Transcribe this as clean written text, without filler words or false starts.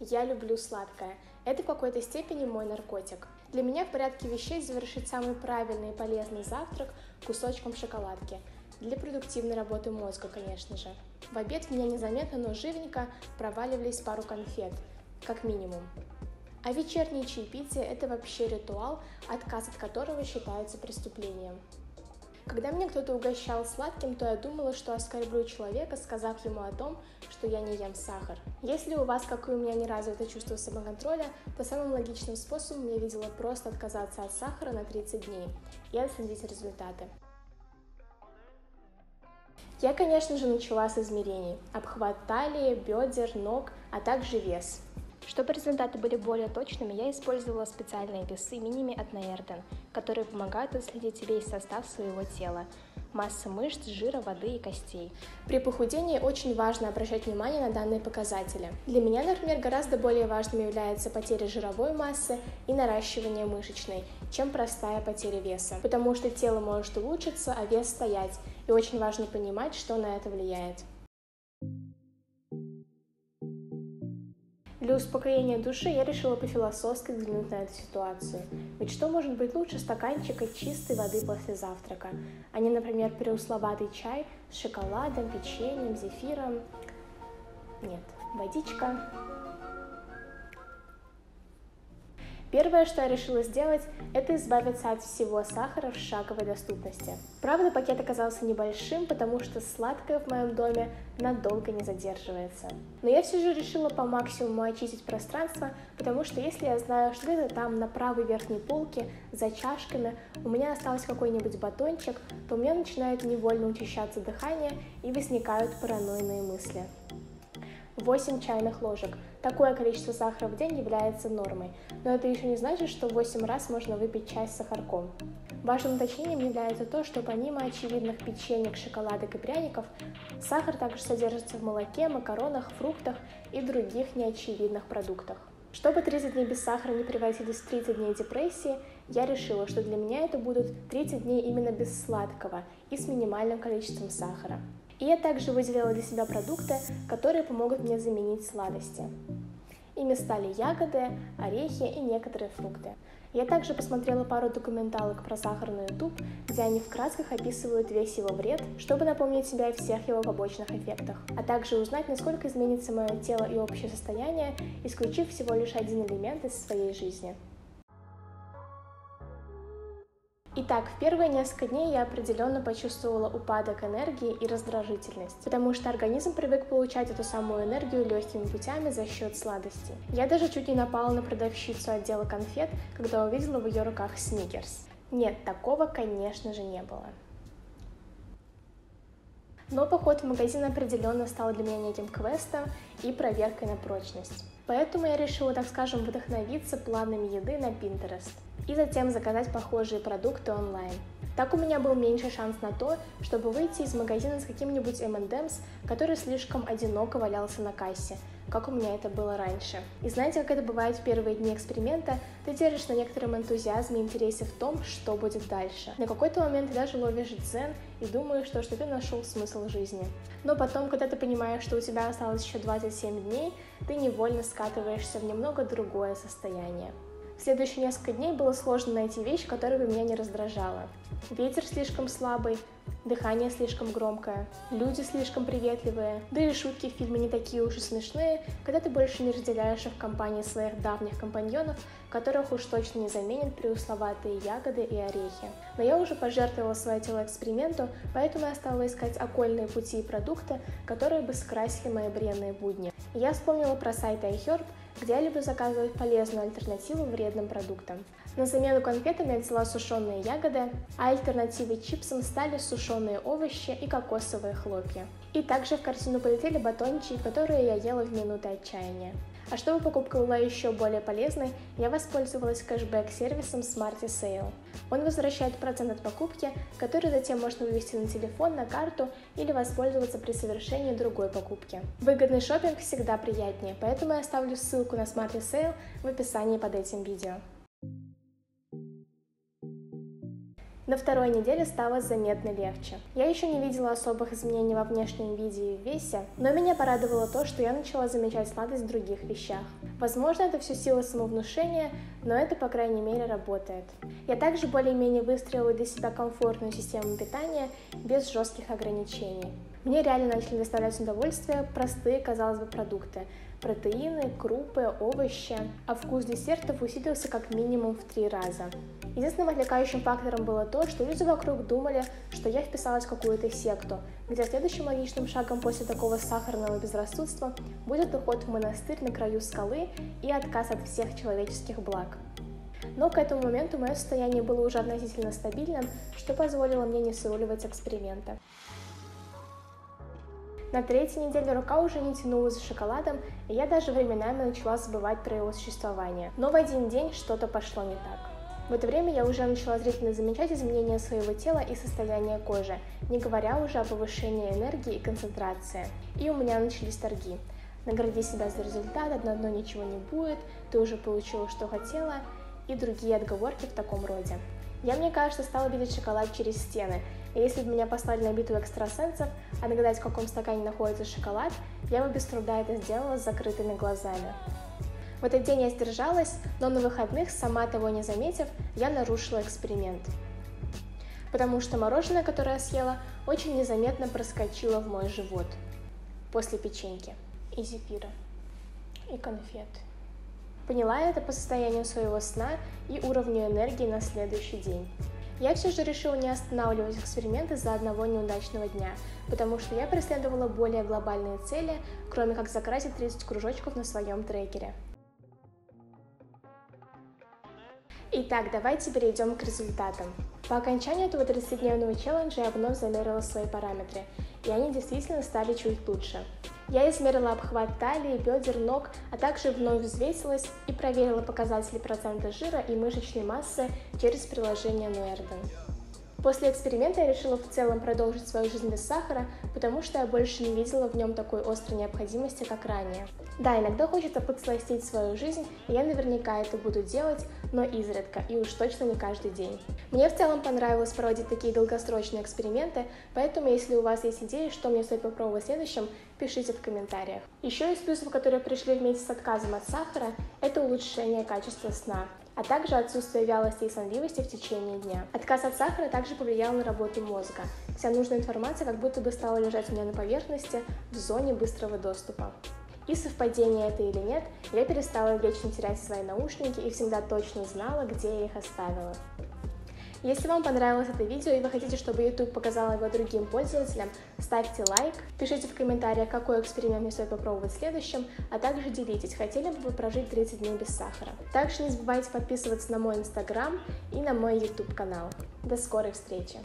Я люблю сладкое. Это в какой-то степени мой наркотик. Для меня в порядке вещей завершить самый правильный и полезный завтрак кусочком шоколадки. Для продуктивной работы мозга, конечно же. В обед меня незаметно, но живенько проваливались пару конфет, как минимум. А вечернее чаепитие – это вообще ритуал, отказ от которого считается преступлением. Когда меня кто-то угощал сладким, то я думала, что оскорблю человека, сказав ему о том, что я не ем сахар. Если у вас, как и у меня, не развито чувство самоконтроля, то самым логичным способом я видела просто отказаться от сахара на 30 дней и отследить результаты. Я, конечно же, начала с измерений: обхват талии, бедер, ног, а также вес. Чтобы результаты были более точными, я использовала специальные весы Minimi от Naerten, которые помогают отследить весь состав своего тела, масса мышц, жира, воды и костей. При похудении очень важно обращать внимание на данные показатели. Для меня, например, гораздо более важными являются потеря жировой массы и наращивание мышечной, чем простая потеря веса, потому что тело может улучшиться, а вес стоять, и очень важно понимать, что на это влияет. Для успокоения души я решила по-философски взглянуть на эту ситуацию. Ведь что может быть лучше стаканчика чистой воды после завтрака, а не, например, преусловатый чай с шоколадом, печеньем, зефиром? Нет, водичка. Первое, что я решила сделать, это избавиться от всего сахара в шаговой доступности. Правда, пакет оказался небольшим, потому что сладкое в моем доме надолго не задерживается. Но я все же решила по максимуму очистить пространство, потому что если я знаю, что где-то там на правой верхней полке за чашками у меня остался какой-нибудь батончик, то у меня начинает невольно учащаться дыхание и возникают паранойные мысли. 8 чайных ложек. Такое количество сахара в день является нормой, но это еще не значит, что 8 раз можно выпить чай с сахарком. Важным уточнением является то, что помимо очевидных печенек, шоколадок и пряников, сахар также содержится в молоке, макаронах, фруктах и других неочевидных продуктах. Чтобы 30 дней без сахара не превратились в 30 дней депрессии, я решила, что для меня это будут 30 дней именно без сладкого и с минимальным количеством сахара. И я также выделила для себя продукты, которые помогут мне заменить сладости. Ими стали ягоды, орехи и некоторые фрукты. Я также посмотрела пару документалок про сахар на YouTube, где они в красках описывают весь его вред, чтобы напомнить себе о всех его побочных эффектах, а также узнать, насколько изменится мое тело и общее состояние, исключив всего лишь один элемент из своей жизни. Итак, в первые несколько дней я определенно почувствовала упадок энергии и раздражительность, потому что организм привык получать эту самую энергию легкими путями за счет сладостей. Я даже чуть не напала на продавщицу отдела конфет, когда увидела в ее руках сникерс. Нет, такого, конечно же, не было. Но поход в магазин определенно стал для меня неким квестом и проверкой на прочность. Поэтому я решила, так скажем, вдохновиться планами еды на Pinterest и затем заказать похожие продукты онлайн. Так у меня был меньше шанс на то, чтобы выйти из магазина с каким-нибудь M&M's, который слишком одиноко валялся на кассе, как у меня это было раньше. И знаете, как это бывает в первые дни эксперимента? Ты держишь на некотором энтузиазме и интересе в том, что будет дальше. На какой-то момент ты даже ловишь дзен и думаешь, что ты нашел смысл жизни. Но потом, когда ты понимаешь, что у тебя осталось еще 27 дней, ты невольно скатываешься в немного другое состояние. В следующие несколько дней было сложно найти вещь, которая бы меня не раздражала. Ветер слишком слабый, дыхание слишком громкое, люди слишком приветливые, да и шутки в фильме не такие уж и смешные, когда ты больше не разделяешь их в компании своих давних компаньонов, которых уж точно не заменят преусловатые ягоды и орехи. Но я уже пожертвовала свое тело эксперименту, поэтому я стала искать окольные пути и продукты, которые бы скрасили мои бренные будни. И я вспомнила про сайт iHerb, где я люблю заказывать полезную альтернативу вредным продуктам. На замену конфетам я взяла сушеные ягоды, а альтернативой чипсам стали сушеные овощи и кокосовые хлопья. И также в корзину полетели батончики, которые я ела в минуты отчаяния. А чтобы покупка была еще более полезной, я воспользовалась кэшбэк-сервисом Smarty Sale. Он возвращает процент от покупки, который затем можно вывести на телефон, на карту или воспользоваться при совершении другой покупки. Выгодный шопинг всегда приятнее, поэтому я оставлю ссылку на Smarty Sale в описании под этим видео. На второй неделе стало заметно легче. Я еще не видела особых изменений во внешнем виде и в весе, но меня порадовало то, что я начала замечать сладость в других вещах. Возможно, это все сила самовнушения, но это, по крайней мере, работает. Я также более-менее выстроила для себя комфортную систему питания без жестких ограничений. Мне реально начали доставлять удовольствие простые, казалось бы, продукты. Протеины, крупы, овощи, а вкус десертов усилился как минимум в 3 раза. Единственным отвлекающим фактором было то, что люди вокруг думали, что я вписалась в какую-то секту, где следующим логичным шагом после такого сахарного безрассудства будет уход в монастырь на краю скалы и отказ от всех человеческих благ. Но к этому моменту мое состояние было уже относительно стабильным, что позволило мне не сруливать с эксперимента. На 3-й неделе рука уже не тянулась за шоколадом, и я даже временами начала забывать про его существование. Но в один день что-то пошло не так. В это время я уже начала зрительно замечать изменения своего тела и состояния кожи, не говоря уже о повышении энергии и концентрации. И у меня начались торги. Награди себя за результат, одно ничего не будет, ты уже получила, что хотела, и другие отговорки в таком роде. Я, мне кажется, стала видеть шоколад через стены, и если бы меня послали на битву экстрасенсов, а нагадать, в каком стакане находится шоколад, я бы без труда это сделала с закрытыми глазами. В этот день я сдержалась, но на выходных, сама того не заметив, я нарушила эксперимент. Потому что мороженое, которое я съела, очень незаметно проскочило в мой живот после печеньки и зефира, и конфет. Поняла я это по состоянию своего сна и уровню энергии на следующий день. Я все же решила не останавливать эксперимент из-за одного неудачного дня, потому что я преследовала более глобальные цели, кроме как закрасить 30 кружочков на своем трекере. Итак, давайте перейдем к результатам. По окончанию этого 30-дневного челленджа я вновь замерила свои параметры, и они действительно стали чуть лучше. Я измерила обхват талии, бедер, ног, а также вновь взвесилась и проверила показатели процента жира и мышечной массы через приложение Nuerden. После эксперимента я решила в целом продолжить свою жизнь без сахара, потому что я больше не видела в нем такой острой необходимости, как ранее. Да, иногда хочется подсластить свою жизнь, и я наверняка это буду делать, но изредка, и уж точно не каждый день. Мне в целом понравилось проводить такие долгосрочные эксперименты, поэтому если у вас есть идеи, что мне стоит попробовать в следующем, пишите в комментариях. Еще из плюсов, которые пришли вместе с отказом от сахара, это улучшение качества сна, а также отсутствие вялости и сонливости в течение дня. Отказ от сахара также повлиял на работу мозга. Вся нужная информация как будто бы стала лежать у меня на поверхности в зоне быстрого доступа. И совпадение это или нет, я перестала вечно терять свои наушники и всегда точно знала, где я их оставила. Если вам понравилось это видео и вы хотите, чтобы YouTube показал его другим пользователям, ставьте лайк, пишите в комментариях, какой эксперимент мне стоит попробовать в следующем, а также делитесь, хотели бы вы прожить 30 дней без сахара. Также не забывайте подписываться на мой Instagram и на мой YouTube канал. До скорой встречи!